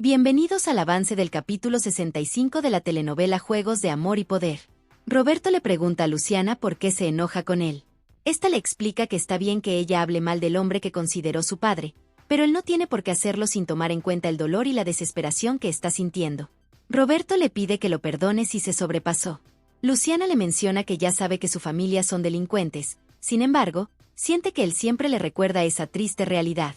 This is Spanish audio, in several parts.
Bienvenidos al avance del capítulo 65 de la telenovela Juegos de Amor y Poder. Roberto le pregunta a Luciana por qué se enoja con él. Esta le explica que está bien que ella hable mal del hombre que consideró su padre, pero él no tiene por qué hacerlo sin tomar en cuenta el dolor y la desesperación que está sintiendo. Roberto le pide que lo perdone si se sobrepasó. Luciana le menciona que ya sabe que su familia son delincuentes, sin embargo, siente que él siempre le recuerda esa triste realidad.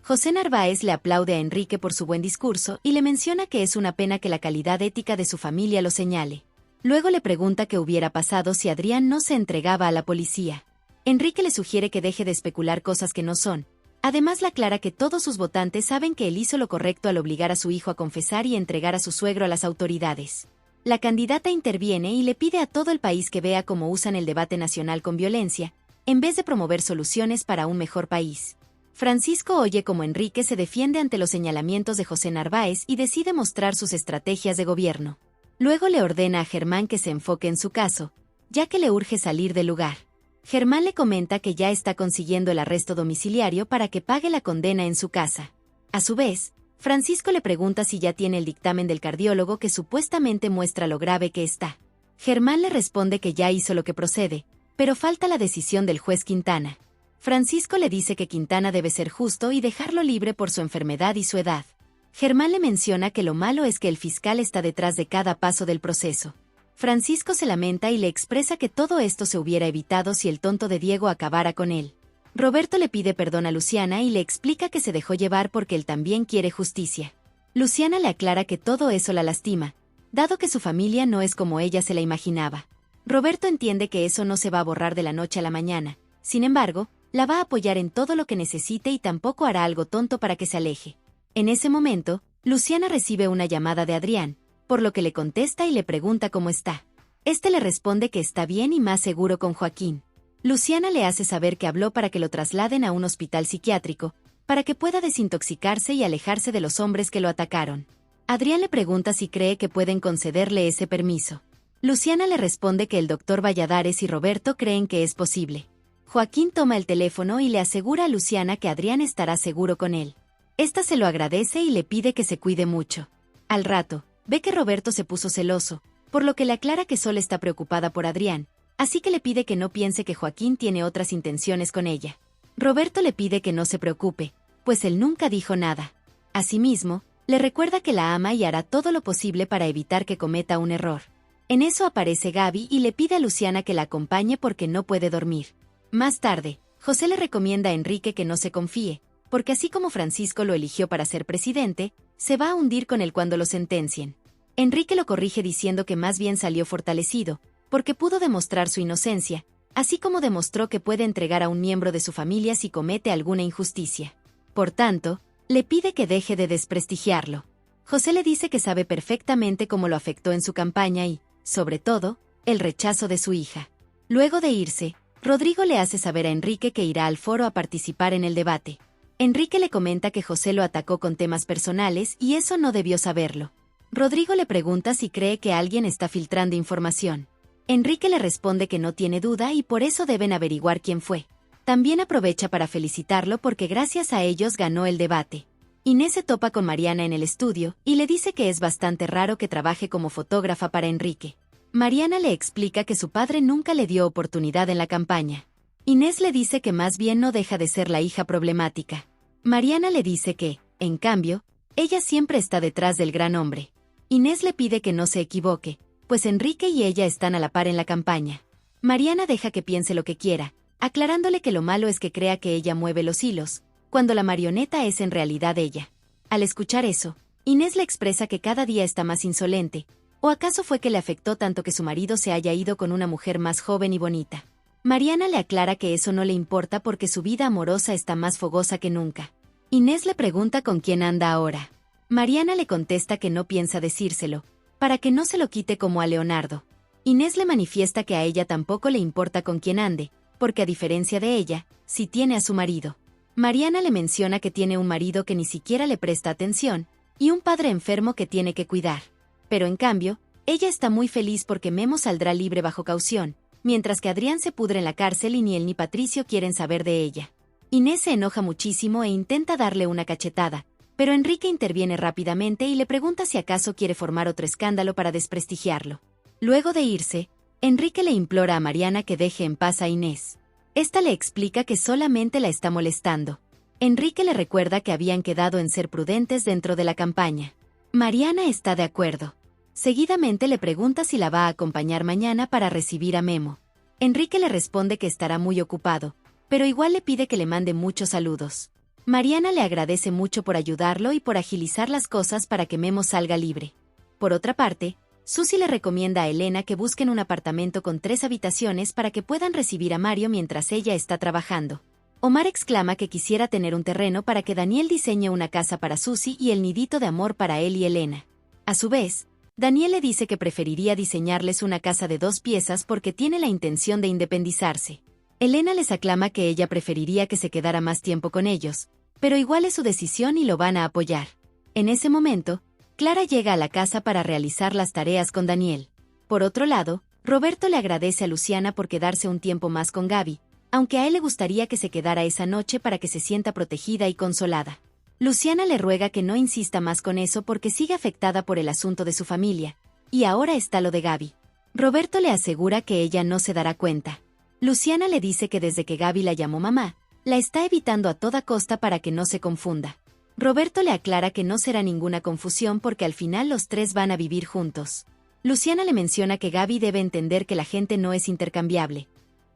José Narváez le aplaude a Enrique por su buen discurso y le menciona que es una pena que la calidad ética de su familia lo señale. Luego le pregunta qué hubiera pasado si Adrián no se entregaba a la policía. Enrique le sugiere que deje de especular cosas que no son. Además le aclara que todos sus votantes saben que él hizo lo correcto al obligar a su hijo a confesar y entregar a su suegro a las autoridades. La candidata interviene y le pide a todo el país que vea cómo usan el debate nacional con violencia, en vez de promover soluciones para un mejor país. Francisco oye cómo Enrique se defiende ante los señalamientos de José Narváez y decide mostrar sus estrategias de gobierno. Luego le ordena a Germán que se enfoque en su caso, ya que le urge salir del lugar. Germán le comenta que ya está consiguiendo el arresto domiciliario para que pague la condena en su casa. A su vez, Francisco le pregunta si ya tiene el dictamen del cardiólogo que supuestamente muestra lo grave que está. Germán le responde que ya hizo lo que procede, pero falta la decisión del juez Quintana. Francisco le dice que Quintana debe ser justo y dejarlo libre por su enfermedad y su edad. Germán le menciona que lo malo es que el fiscal está detrás de cada paso del proceso. Francisco se lamenta y le expresa que todo esto se hubiera evitado si el tonto de Diego acabara con él. Roberto le pide perdón a Luciana y le explica que se dejó llevar porque él también quiere justicia. Luciana le aclara que todo eso la lastima, dado que su familia no es como ella se la imaginaba. Roberto entiende que eso no se va a borrar de la noche a la mañana. Sin embargo, la va a apoyar en todo lo que necesite y tampoco hará algo tonto para que se aleje. En ese momento, Luciana recibe una llamada de Adrián, por lo que le contesta y le pregunta cómo está. Este le responde que está bien y más seguro con Joaquín. Luciana le hace saber que habló para que lo trasladen a un hospital psiquiátrico, para que pueda desintoxicarse y alejarse de los hombres que lo atacaron. Adrián le pregunta si cree que pueden concederle ese permiso. Luciana le responde que el doctor Valladares y Roberto creen que es posible. Joaquín toma el teléfono y le asegura a Luciana que Adrián estará seguro con él. Esta se lo agradece y le pide que se cuide mucho. Al rato, ve que Roberto se puso celoso, por lo que le aclara que solo está preocupada por Adrián, así que le pide que no piense que Joaquín tiene otras intenciones con ella. Roberto le pide que no se preocupe, pues él nunca dijo nada. Asimismo, le recuerda que la ama y hará todo lo posible para evitar que cometa un error. En eso aparece Gaby y le pide a Luciana que la acompañe porque no puede dormir. Más tarde, José le recomienda a Enrique que no se confíe, porque así como Francisco lo eligió para ser presidente, se va a hundir con él cuando lo sentencien. Enrique lo corrige diciendo que más bien salió fortalecido, porque pudo demostrar su inocencia, así como demostró que puede entregar a un miembro de su familia si comete alguna injusticia. Por tanto, le pide que deje de desprestigiarlo. José le dice que sabe perfectamente cómo lo afectó en su campaña y, sobre todo, el rechazo de su hija. Luego de irse, Rodrigo le hace saber a Enrique que irá al foro a participar en el debate. Enrique le comenta que José lo atacó con temas personales y eso no debió saberlo. Rodrigo le pregunta si cree que alguien está filtrando información. Enrique le responde que no tiene duda y por eso deben averiguar quién fue. También aprovecha para felicitarlo porque gracias a ellos ganó el debate. Inés se topa con Mariana en el estudio y le dice que es bastante raro que trabaje como fotógrafa para Enrique. Mariana le explica que su padre nunca le dio oportunidad en la campaña. Inés le dice que más bien no deja de ser la hija problemática. Mariana le dice que, en cambio, ella siempre está detrás del gran hombre. Inés le pide que no se equivoque, pues Enrique y ella están a la par en la campaña. Mariana deja que piense lo que quiera, aclarándole que lo malo es que crea que ella mueve los hilos, cuando la marioneta es en realidad ella. Al escuchar eso, Inés le expresa que cada día está más insolente, ¿o acaso fue que le afectó tanto que su marido se haya ido con una mujer más joven y bonita? Mariana le aclara que eso no le importa porque su vida amorosa está más fogosa que nunca. Inés le pregunta con quién anda ahora. Mariana le contesta que no piensa decírselo, para que no se lo quite como a Leonardo. Inés le manifiesta que a ella tampoco le importa con quién ande, porque a diferencia de ella, sí tiene a su marido. Mariana le menciona que tiene un marido que ni siquiera le presta atención, y un padre enfermo que tiene que cuidar. Pero en cambio, ella está muy feliz porque Memo saldrá libre bajo caución, mientras que Adrián se pudre en la cárcel y ni él ni Patricio quieren saber de ella. Inés se enoja muchísimo e intenta darle una cachetada, Pero Enrique interviene rápidamente y le pregunta si acaso quiere formar otro escándalo para desprestigiarlo. Luego de irse, Enrique le implora a Mariana que deje en paz a Inés. Esta le explica que solamente la está molestando. Enrique le recuerda que habían quedado en ser prudentes dentro de la campaña. Mariana está de acuerdo. Seguidamente le pregunta si la va a acompañar mañana para recibir a Memo. Enrique le responde que estará muy ocupado, pero igual le pide que le mande muchos saludos. Mariana le agradece mucho por ayudarlo y por agilizar las cosas para que Memo salga libre. Por otra parte, Susi le recomienda a Elena que busquen un apartamento con 3 habitaciones para que puedan recibir a Mario mientras ella está trabajando. Omar exclama que quisiera tener un terreno para que Daniel diseñe una casa para Susi y el nidito de amor para él y Elena. A su vez, Daniel le dice que preferiría diseñarles una casa de 2 piezas porque tiene la intención de independizarse. Elena les aclama que ella preferiría que se quedara más tiempo con ellos, pero igual es su decisión y lo van a apoyar. En ese momento, Clara llega a la casa para realizar las tareas con Daniel. Por otro lado, Roberto le agradece a Luciana por quedarse un tiempo más con Gaby, aunque a él le gustaría que se quedara esa noche para que se sienta protegida y consolada. Luciana le ruega que no insista más con eso porque sigue afectada por el asunto de su familia, y ahora está lo de Gaby. Roberto le asegura que ella no se dará cuenta. Luciana le dice que desde que Gaby la llamó mamá, la está evitando a toda costa para que no se confunda. Roberto le aclara que no será ninguna confusión porque al final los 3 van a vivir juntos. Luciana le menciona que Gaby debe entender que la gente no es intercambiable.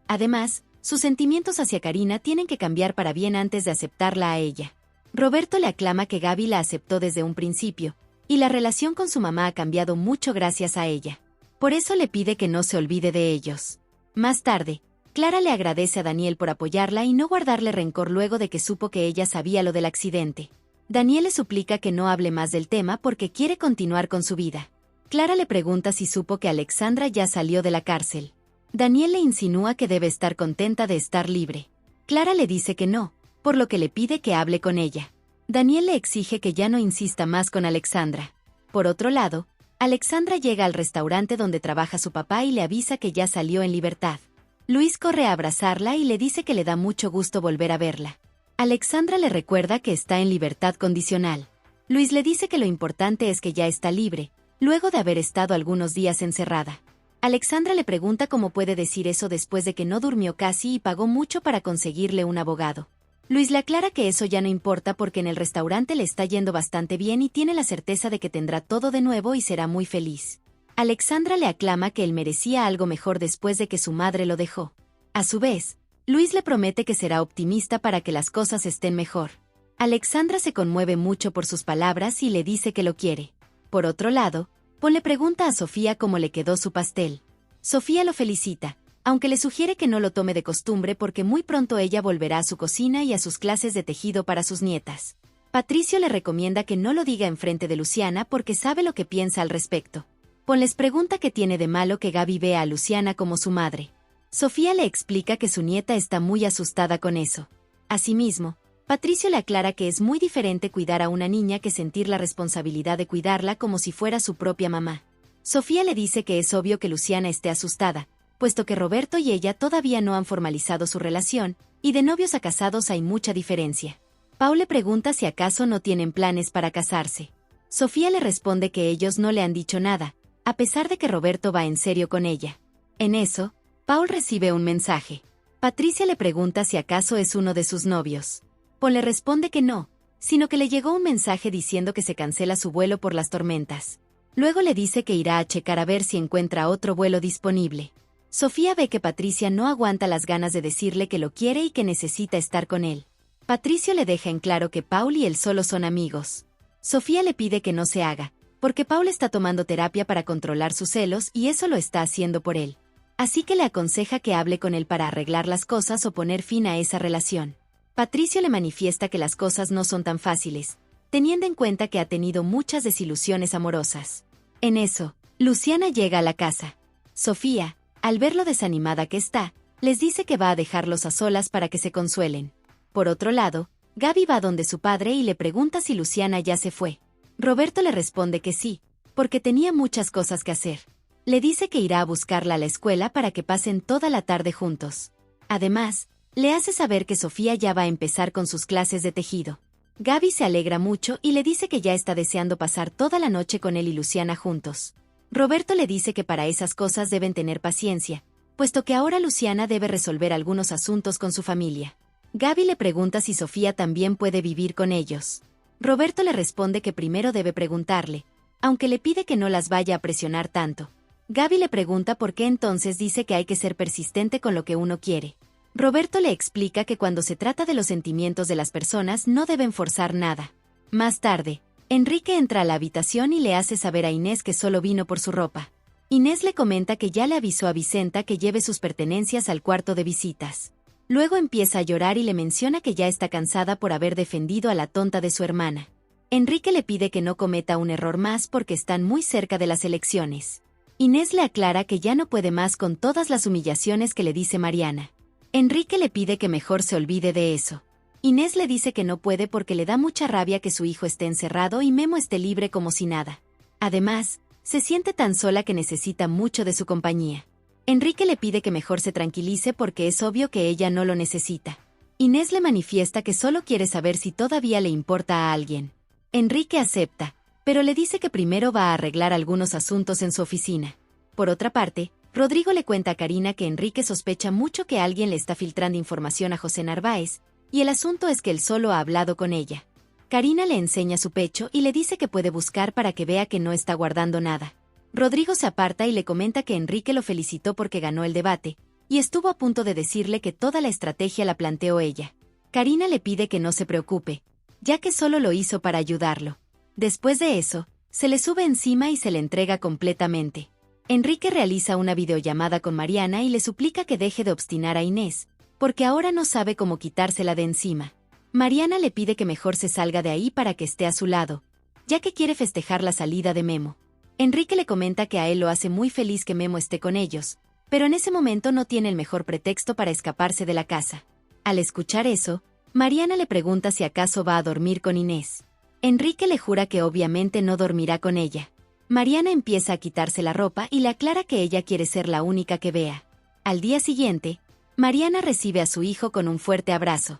Además, sus sentimientos hacia Karina tienen que cambiar para bien antes de aceptarla a ella. Roberto le aclama que Gaby la aceptó desde un principio, y la relación con su mamá ha cambiado mucho gracias a ella. Por eso le pide que no se olvide de ellos. Más tarde, Clara le agradece a Daniel por apoyarla y no guardarle rencor luego de que supo que ella sabía lo del accidente. Daniel le suplica que no hable más del tema porque quiere continuar con su vida. Clara le pregunta si supo que Alexandra ya salió de la cárcel. Daniel le insinúa que debe estar contenta de estar libre. Clara le dice que no, por lo que le pide que hable con ella. Daniel le exige que ya no insista más con Alexandra. Por otro lado, Alexandra llega al restaurante donde trabaja su papá y le avisa que ya salió en libertad. Luis corre a abrazarla y le dice que le da mucho gusto volver a verla. Alexandra le recuerda que está en libertad condicional. Luis le dice que lo importante es que ya está libre, luego de haber estado algunos días encerrada. Alexandra le pregunta cómo puede decir eso después de que no durmió casi y pagó mucho para conseguirle un abogado. Luis le aclara que eso ya no importa porque en el restaurante le está yendo bastante bien y tiene la certeza de que tendrá todo de nuevo y será muy feliz. Alexandra le aclama que él merecía algo mejor después de que su madre lo dejó. A su vez, Luis le promete que será optimista para que las cosas estén mejor. Alexandra se conmueve mucho por sus palabras y le dice que lo quiere. Por otro lado, Paul le pregunta a Sofía cómo le quedó su pastel. Sofía lo felicita, aunque le sugiere que no lo tome de costumbre porque muy pronto ella volverá a su cocina y a sus clases de tejido para sus nietas. Patricio le recomienda que no lo diga enfrente de Luciana porque sabe lo que piensa al respecto. Paul les pregunta qué tiene de malo que Gaby vea a Luciana como su madre. Sofía le explica que su nieta está muy asustada con eso. Asimismo, Patricio le aclara que es muy diferente cuidar a una niña que sentir la responsabilidad de cuidarla como si fuera su propia mamá. Sofía le dice que es obvio que Luciana esté asustada, puesto que Roberto y ella todavía no han formalizado su relación, y de novios a casados hay mucha diferencia. Paul le pregunta si acaso no tienen planes para casarse. Sofía le responde que ellos no le han dicho nada, a pesar de que Roberto va en serio con ella. En eso, Paul recibe un mensaje. Patricia le pregunta si acaso es uno de sus novios. Paul le responde que no, sino que le llegó un mensaje diciendo que se cancela su vuelo por las tormentas. Luego le dice que irá a checar a ver si encuentra otro vuelo disponible. Sofía ve que Patricia no aguanta las ganas de decirle que lo quiere y que necesita estar con él. Patricio le deja en claro que Paul y él solo son amigos. Sofía le pide que no se haga, porque Paul está tomando terapia para controlar sus celos y eso lo está haciendo por él. Así que le aconseja que hable con él para arreglar las cosas o poner fin a esa relación. Patricio le manifiesta que las cosas no son tan fáciles, teniendo en cuenta que ha tenido muchas desilusiones amorosas. En eso, Luciana llega a la casa. Sofía, al ver lo desanimada que está, les dice que va a dejarlos a solas para que se consuelen. Por otro lado, Gaby va donde su padre y le pregunta si Luciana ya se fue. Roberto le responde que sí, porque tenía muchas cosas que hacer. Le dice que irá a buscarla a la escuela para que pasen toda la tarde juntos. Además, le hace saber que Sofía ya va a empezar con sus clases de tejido. Gaby se alegra mucho y le dice que ya está deseando pasar toda la noche con él y Luciana juntos. Roberto le dice que para esas cosas deben tener paciencia, puesto que ahora Luciana debe resolver algunos asuntos con su familia. Gaby le pregunta si Sofía también puede vivir con ellos. Roberto le responde que primero debe preguntarle, aunque le pide que no las vaya a presionar tanto. Gaby le pregunta por qué entonces dice que hay que ser persistente con lo que uno quiere. Roberto le explica que cuando se trata de los sentimientos de las personas no deben forzar nada. Más tarde, Enrique entra a la habitación y le hace saber a Inés que solo vino por su ropa. Inés le comenta que ya le avisó a Vicenta que lleve sus pertenencias al cuarto de visitas. Luego empieza a llorar y le menciona que ya está cansada por haber defendido a la tonta de su hermana. Enrique le pide que no cometa un error más porque están muy cerca de las elecciones. Inés le aclara que ya no puede más con todas las humillaciones que le dice Mariana. Enrique le pide que mejor se olvide de eso. Inés le dice que no puede porque le da mucha rabia que su hijo esté encerrado y Memo esté libre como si nada. Además, se siente tan sola que necesita mucho de su compañía. Enrique le pide que mejor se tranquilice porque es obvio que ella no lo necesita. Inés le manifiesta que solo quiere saber si todavía le importa a alguien. Enrique acepta, pero le dice que primero va a arreglar algunos asuntos en su oficina. Por otra parte, Rodrigo le cuenta a Karina que Enrique sospecha mucho que alguien le está filtrando información a José Narváez, y el asunto es que él solo ha hablado con ella. Karina le enseña su pecho y le dice que puede buscar para que vea que no está guardando nada. Rodrigo se aparta y le comenta que Enrique lo felicitó porque ganó el debate, y estuvo a punto de decirle que toda la estrategia la planteó ella. Karina le pide que no se preocupe, ya que solo lo hizo para ayudarlo. Después de eso, se le sube encima y se le entrega completamente. Enrique realiza una videollamada con Mariana y le suplica que deje de obstinar a Inés, porque ahora no sabe cómo quitársela de encima. Mariana le pide que mejor se salga de ahí para que esté a su lado, ya que quiere festejar la salida de Memo. Enrique le comenta que a él lo hace muy feliz que Memo esté con ellos, pero en ese momento no tiene el mejor pretexto para escaparse de la casa. Al escuchar eso, Mariana le pregunta si acaso va a dormir con Inés. Enrique le jura que obviamente no dormirá con ella. Mariana empieza a quitarse la ropa y le aclara que ella quiere ser la única que vea. Al día siguiente, Mariana recibe a su hijo con un fuerte abrazo.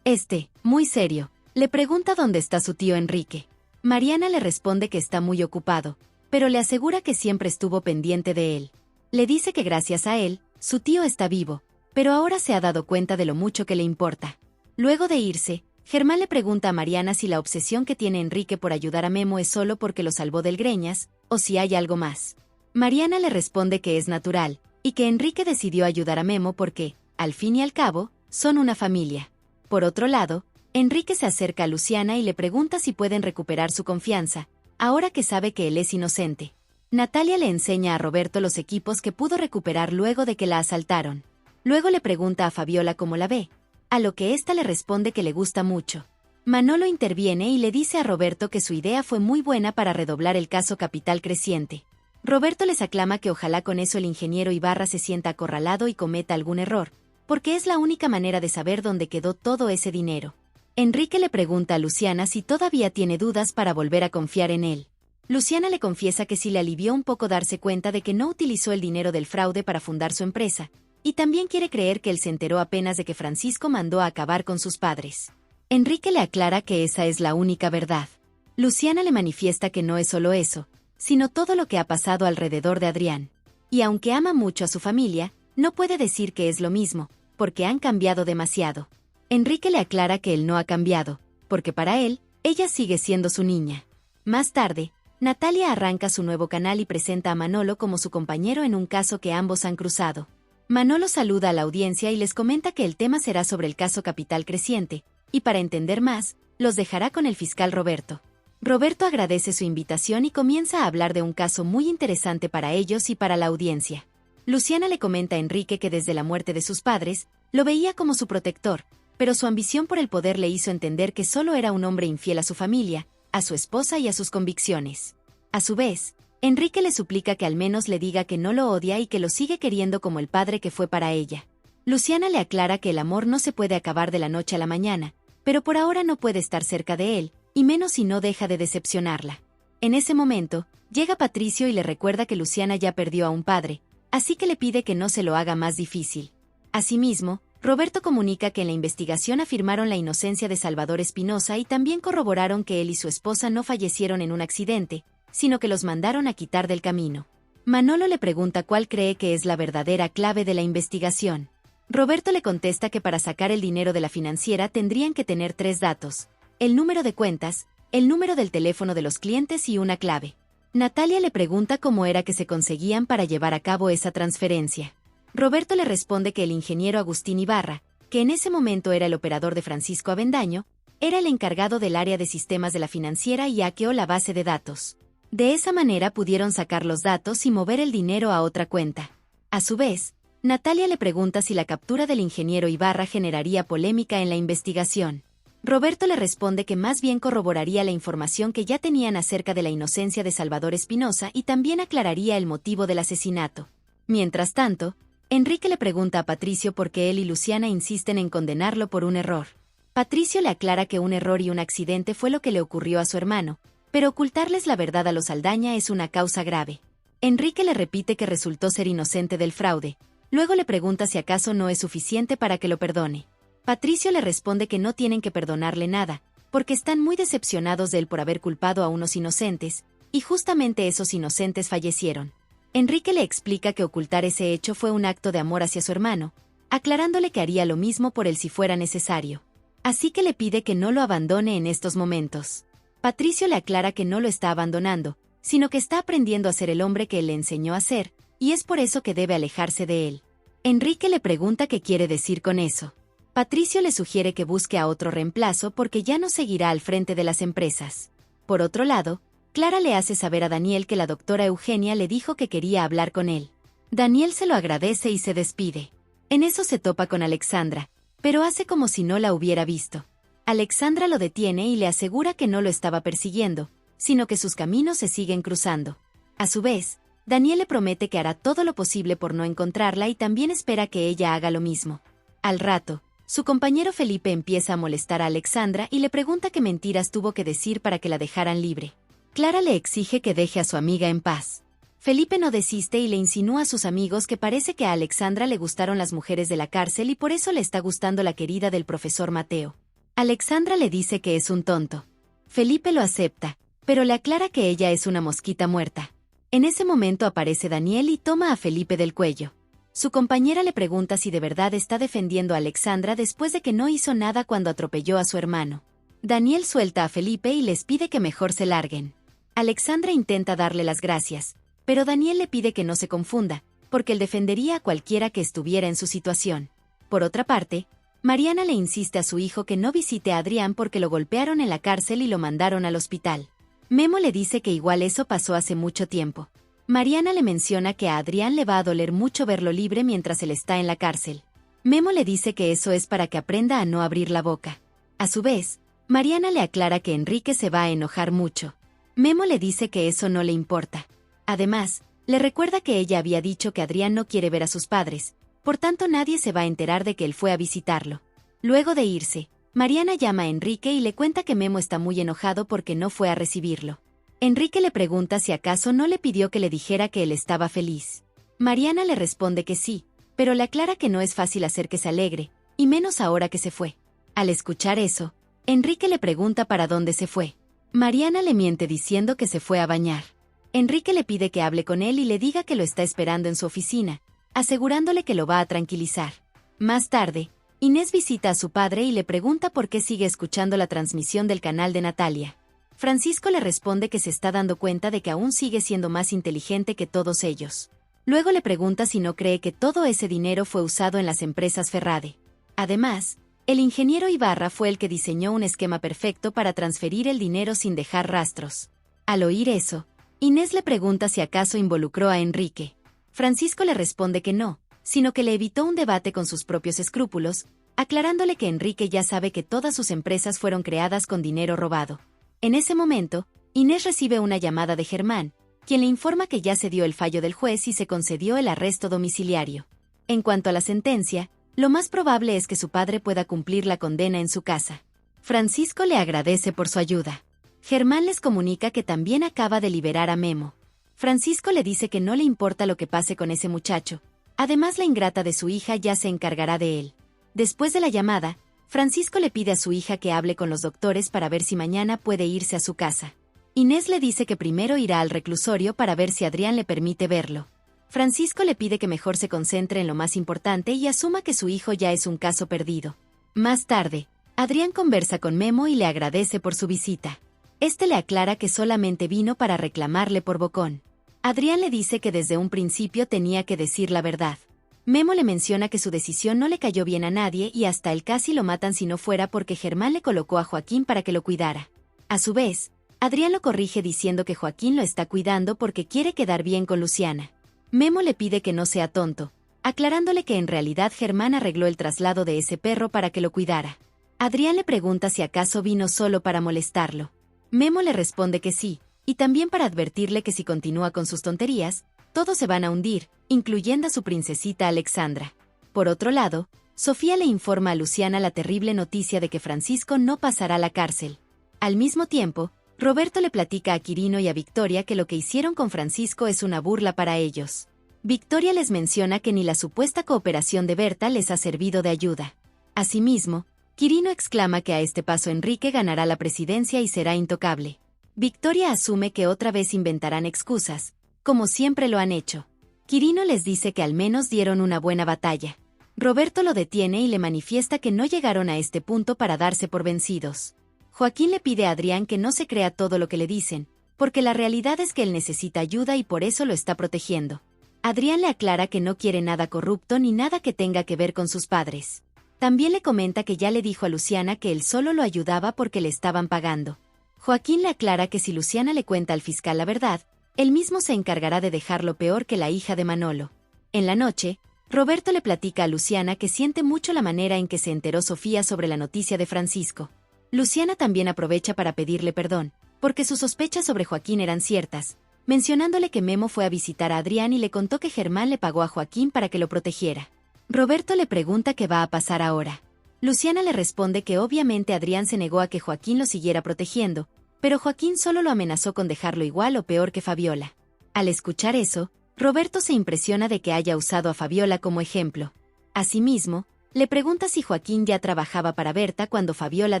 Muy serio, le pregunta dónde está su tío Enrique. Mariana le responde que está muy ocupado, pero le asegura que siempre estuvo pendiente de él. Le dice que gracias a él, su tío está vivo, pero ahora se ha dado cuenta de lo mucho que le importa. Luego de irse, Germán le pregunta a Mariana si la obsesión que tiene Enrique por ayudar a Memo es solo porque lo salvó del Greñas, o si hay algo más. Mariana le responde que es natural, y que Enrique decidió ayudar a Memo porque, al fin y al cabo, son una familia. Por otro lado, Enrique se acerca a Luciana y le pregunta si pueden recuperar su confianza, ahora que sabe que él es inocente. Natalia le enseña a Roberto los equipos que pudo recuperar luego de que la asaltaron. Luego le pregunta a Fabiola cómo la ve, a lo que ésta le responde que le gusta mucho. Manolo interviene y le dice a Roberto que su idea fue muy buena para redoblar el caso Capital Creciente. Roberto les aclama que ojalá con eso el ingeniero Ibarra se sienta acorralado y cometa algún error, porque es la única manera de saber dónde quedó todo ese dinero. Enrique le pregunta a Luciana si todavía tiene dudas para volver a confiar en él. Luciana le confiesa que sí le alivió un poco darse cuenta de que no utilizó el dinero del fraude para fundar su empresa, y también quiere creer que él se enteró apenas de que Francisco mandó a acabar con sus padres. Enrique le aclara que esa es la única verdad. Luciana le manifiesta que no es solo eso, sino todo lo que ha pasado alrededor de Adrián. Y aunque ama mucho a su familia, no puede decir que es lo mismo, porque han cambiado demasiado. Enrique le aclara que él no ha cambiado, porque para él, ella sigue siendo su niña. Más tarde, Natalia arranca su nuevo canal y presenta a Manolo como su compañero en un caso que ambos han cruzado. Manolo saluda a la audiencia y les comenta que el tema será sobre el caso Capital Creciente, y para entender más, los dejará con el fiscal Roberto. Roberto agradece su invitación y comienza a hablar de un caso muy interesante para ellos y para la audiencia. Luciana le comenta a Enrique que desde la muerte de sus padres, lo veía como su protector, pero su ambición por el poder le hizo entender que solo era un hombre infiel a su familia, a su esposa y a sus convicciones. A su vez, Enrique le suplica que al menos le diga que no lo odia y que lo sigue queriendo como el padre que fue para ella. Luciana le aclara que el amor no se puede acabar de la noche a la mañana, pero por ahora no puede estar cerca de él, y menos si no deja de decepcionarla. En ese momento, llega Patricio y le recuerda que Luciana ya perdió a un padre, así que le pide que no se lo haga más difícil. Asimismo, Roberto comunica que en la investigación afirmaron la inocencia de Salvador Espinosa y también corroboraron que él y su esposa no fallecieron en un accidente, sino que los mandaron a quitar del camino. Manolo le pregunta cuál cree que es la verdadera clave de la investigación. Roberto le contesta que para sacar el dinero de la financiera tendrían que tener 3 datos: el número de cuentas, el número del teléfono de los clientes y una clave. Natalia le pregunta cómo era que se conseguían para llevar a cabo esa transferencia. Roberto le responde que el ingeniero Agustín Ibarra, que en ese momento era el operador de Francisco Avendaño, era el encargado del área de sistemas de la financiera y hackeó la base de datos. De esa manera pudieron sacar los datos y mover el dinero a otra cuenta. A su vez, Natalia le pregunta si la captura del ingeniero Ibarra generaría polémica en la investigación. Roberto le responde que más bien corroboraría la información que ya tenían acerca de la inocencia de Salvador Espinosa y también aclararía el motivo del asesinato. Mientras tanto, Enrique le pregunta a Patricio por qué él y Luciana insisten en condenarlo por un error. Patricio le aclara que un error y un accidente fue lo que le ocurrió a su hermano, pero ocultarles la verdad a los Saldaña es una causa grave. Enrique le repite que resultó ser inocente del fraude. Luego le pregunta si acaso no es suficiente para que lo perdone. Patricio le responde que no tienen que perdonarle nada, porque están muy decepcionados de él por haber culpado a unos inocentes, y justamente esos inocentes fallecieron. Enrique le explica que ocultar ese hecho fue un acto de amor hacia su hermano, aclarándole que haría lo mismo por él si fuera necesario. Así que le pide que no lo abandone en estos momentos. Patricio le aclara que no lo está abandonando, sino que está aprendiendo a ser el hombre que él le enseñó a ser, y es por eso que debe alejarse de él. Enrique le pregunta qué quiere decir con eso. Patricio le sugiere que busque a otro reemplazo porque ya no seguirá al frente de las empresas. Por otro lado, Clara le hace saber a Daniel que la doctora Eugenia le dijo que quería hablar con él. Daniel se lo agradece y se despide. En eso se topa con Alexandra, pero hace como si no la hubiera visto. Alexandra lo detiene y le asegura que no lo estaba persiguiendo, sino que sus caminos se siguen cruzando. A su vez, Daniel le promete que hará todo lo posible por no encontrarla y también espera que ella haga lo mismo. Al rato, su compañero Felipe empieza a molestar a Alexandra y le pregunta qué mentiras tuvo que decir para que la dejaran libre. Clara le exige que deje a su amiga en paz. Felipe no desiste y le insinúa a sus amigos que parece que a Alexandra le gustaron las mujeres de la cárcel y por eso le está gustando la querida del profesor Mateo. Alexandra le dice que es un tonto. Felipe lo acepta, pero le aclara que ella es una mosquita muerta. En ese momento aparece Daniel y toma a Felipe del cuello. Su compañera le pregunta si de verdad está defendiendo a Alexandra después de que no hizo nada cuando atropelló a su hermano. Daniel suelta a Felipe y les pide que mejor se larguen. Alexandra intenta darle las gracias, pero Daniel le pide que no se confunda, porque él defendería a cualquiera que estuviera en su situación. Por otra parte, Mariana le insiste a su hijo que no visite a Adrián porque lo golpearon en la cárcel y lo mandaron al hospital. Memo le dice que igual eso pasó hace mucho tiempo. Mariana le menciona que a Adrián le va a doler mucho verlo libre mientras él está en la cárcel. Memo le dice que eso es para que aprenda a no abrir la boca. A su vez, Mariana le aclara que Enrique se va a enojar mucho. Memo le dice que eso no le importa. Además, le recuerda que ella había dicho que Adrián no quiere ver a sus padres, por tanto nadie se va a enterar de que él fue a visitarlo. Luego de irse, Mariana llama a Enrique y le cuenta que Memo está muy enojado porque no fue a recibirlo. Enrique le pregunta si acaso no le pidió que le dijera que él estaba feliz. Mariana le responde que sí, pero le aclara que no es fácil hacer que se alegre, y menos ahora que se fue. Al escuchar eso, Enrique le pregunta para dónde se fue. Mariana le miente diciendo que se fue a bañar. Enrique le pide que hable con él y le diga que lo está esperando en su oficina, asegurándole que lo va a tranquilizar. Más tarde, Inés visita a su padre y le pregunta por qué sigue escuchando la transmisión del canal de Natalia. Francisco le responde que se está dando cuenta de que aún sigue siendo más inteligente que todos ellos. Luego le pregunta si no cree que todo ese dinero fue usado en las empresas Ferrade. Además, el ingeniero Ibarra fue el que diseñó un esquema perfecto para transferir el dinero sin dejar rastros. Al oír eso, Inés le pregunta si acaso involucró a Enrique. Francisco le responde que no, sino que le evitó un debate con sus propios escrúpulos, aclarándole que Enrique ya sabe que todas sus empresas fueron creadas con dinero robado. En ese momento, Inés recibe una llamada de Germán, quien le informa que ya se dio el fallo del juez y se concedió el arresto domiciliario. En cuanto a la sentencia, lo más probable es que su padre pueda cumplir la condena en su casa. Francisco le agradece por su ayuda. Germán les comunica que también acaba de liberar a Memo. Francisco le dice que no le importa lo que pase con ese muchacho. Además, la ingrata de su hija ya se encargará de él. Después de la llamada, Francisco le pide a su hija que hable con los doctores para ver si mañana puede irse a su casa. Inés le dice que primero irá al reclusorio para ver si Adrián le permite verlo. Francisco le pide que mejor se concentre en lo más importante y asuma que su hijo ya es un caso perdido. Más tarde, Adrián conversa con Memo y le agradece por su visita. Este le aclara que solamente vino para reclamarle por bocón. Adrián le dice que desde un principio tenía que decir la verdad. Memo le menciona que su decisión no le cayó bien a nadie y hasta él casi lo matan si no fuera porque Germán le colocó a Joaquín para que lo cuidara. A su vez, Adrián lo corrige diciendo que Joaquín lo está cuidando porque quiere quedar bien con Luciana. Memo le pide que no sea tonto, aclarándole que en realidad Germán arregló el traslado de ese perro para que lo cuidara. Adrián le pregunta si acaso vino solo para molestarlo. Memo le responde que sí, y también para advertirle que si continúa con sus tonterías, todos se van a hundir, incluyendo a su princesita Alexandra. Por otro lado, Sofía le informa a Luciana la terrible noticia de que Francisco no pasará a la cárcel. Al mismo tiempo, Roberto le platica a Quirino y a Victoria que lo que hicieron con Francisco es una burla para ellos. Victoria les menciona que ni la supuesta cooperación de Berta les ha servido de ayuda. Asimismo, Quirino exclama que a este paso Enrique ganará la presidencia y será intocable. Victoria asume que otra vez inventarán excusas, como siempre lo han hecho. Quirino les dice que al menos dieron una buena batalla. Roberto lo detiene y le manifiesta que no llegaron a este punto para darse por vencidos. Joaquín le pide a Adrián que no se crea todo lo que le dicen, porque la realidad es que él necesita ayuda y por eso lo está protegiendo. Adrián le aclara que no quiere nada corrupto ni nada que tenga que ver con sus padres. También le comenta que ya le dijo a Luciana que él solo lo ayudaba porque le estaban pagando. Joaquín le aclara que si Luciana le cuenta al fiscal la verdad, él mismo se encargará de dejarlo peor que la hija de Manolo. En la noche, Roberto le platica a Luciana que siente mucho la manera en que se enteró Sofía sobre la noticia de Francisco. Luciana también aprovecha para pedirle perdón, porque sus sospechas sobre Joaquín eran ciertas, mencionándole que Memo fue a visitar a Adrián y le contó que Germán le pagó a Joaquín para que lo protegiera. Roberto le pregunta qué va a pasar ahora. Luciana le responde que obviamente Adrián se negó a que Joaquín lo siguiera protegiendo, pero Joaquín solo lo amenazó con dejarlo igual o peor que Fabiola. Al escuchar eso, Roberto se impresiona de que haya usado a Fabiola como ejemplo. Asimismo, le pregunta si Joaquín ya trabajaba para Berta cuando Fabiola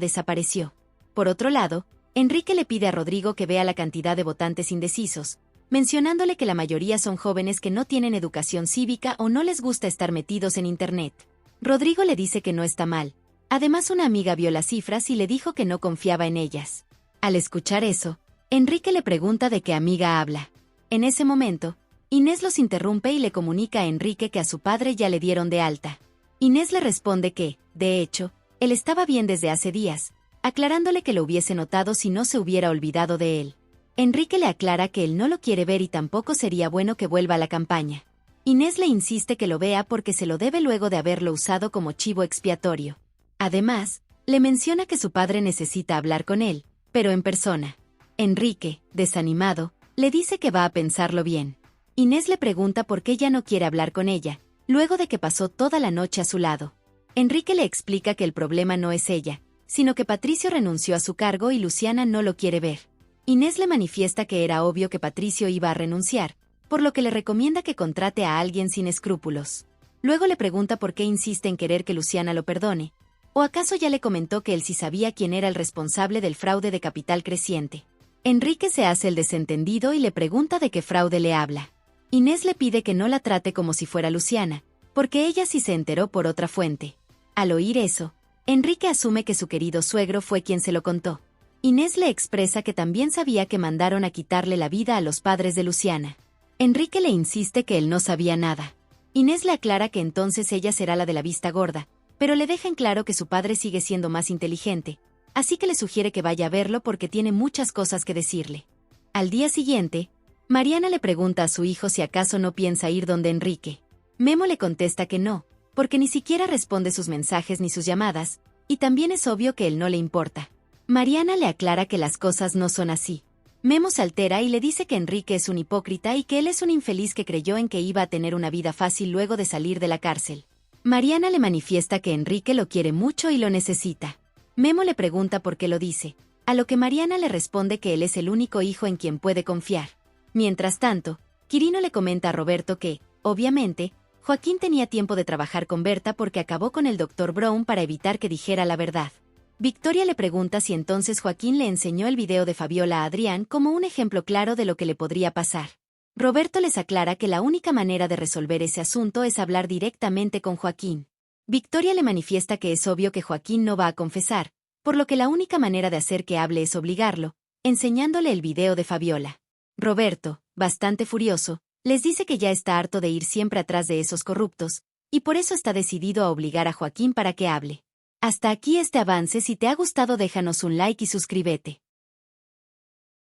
desapareció. Por otro lado, Enrique le pide a Rodrigo que vea la cantidad de votantes indecisos, mencionándole que la mayoría son jóvenes que no tienen educación cívica o no les gusta estar metidos en Internet. Rodrigo le dice que no está mal. Además, una amiga vio las cifras y le dijo que no confiaba en ellas. Al escuchar eso, Enrique le pregunta de qué amiga habla. En ese momento, Inés los interrumpe y le comunica a Enrique que a su padre ya le dieron de alta. Inés le responde que, de hecho, él estaba bien desde hace días, aclarándole que lo hubiese notado si no se hubiera olvidado de él. Enrique le aclara que él no lo quiere ver y tampoco sería bueno que vuelva a la campaña. Inés le insiste que lo vea porque se lo debe luego de haberlo usado como chivo expiatorio. Además, le menciona que su padre necesita hablar con él, pero en persona. Enrique, desanimado, le dice que va a pensarlo bien. Inés le pregunta por qué ya no quiere hablar con ella, luego de que pasó toda la noche a su lado. Enrique le explica que el problema no es ella, sino que Patricio renunció a su cargo y Luciana no lo quiere ver. Inés le manifiesta que era obvio que Patricio iba a renunciar, por lo que le recomienda que contrate a alguien sin escrúpulos. Luego le pregunta por qué insiste en querer que Luciana lo perdone, o acaso ya le comentó que él sí sabía quién era el responsable del fraude de capital creciente. Enrique se hace el desentendido y le pregunta de qué fraude le habla. Inés le pide que no la trate como si fuera Luciana, porque ella sí se enteró por otra fuente. Al oír eso, Enrique asume que su querido suegro fue quien se lo contó. Inés le expresa que también sabía que mandaron a quitarle la vida a los padres de Luciana. Enrique le insiste que él no sabía nada. Inés le aclara que entonces ella será la de la vista gorda, pero le deja en claro que su padre sigue siendo más inteligente, así que le sugiere que vaya a verlo porque tiene muchas cosas que decirle. Al día siguiente, Mariana le pregunta a su hijo si acaso no piensa ir donde Enrique. Memo le contesta que no, porque ni siquiera responde sus mensajes ni sus llamadas, y también es obvio que él no le importa. Mariana le aclara que las cosas no son así. Memo se altera y le dice que Enrique es un hipócrita y que él es un infeliz que creyó en que iba a tener una vida fácil luego de salir de la cárcel. Mariana le manifiesta que Enrique lo quiere mucho y lo necesita. Memo le pregunta por qué lo dice, a lo que Mariana le responde que él es el único hijo en quien puede confiar. Mientras tanto, Quirino le comenta a Roberto que, obviamente, Joaquín tenía tiempo de trabajar con Berta porque acabó con el Dr. Brown para evitar que dijera la verdad. Victoria le pregunta si entonces Joaquín le enseñó el video de Fabiola a Adrián como un ejemplo claro de lo que le podría pasar. Roberto les aclara que la única manera de resolver ese asunto es hablar directamente con Joaquín. Victoria le manifiesta que es obvio que Joaquín no va a confesar, por lo que la única manera de hacer que hable es obligarlo, enseñándole el video de Fabiola. Roberto, bastante furioso, les dice que ya está harto de ir siempre atrás de esos corruptos, y por eso está decidido a obligar a Joaquín para que hable. Hasta aquí este avance. Si te ha gustado déjanos un like y suscríbete.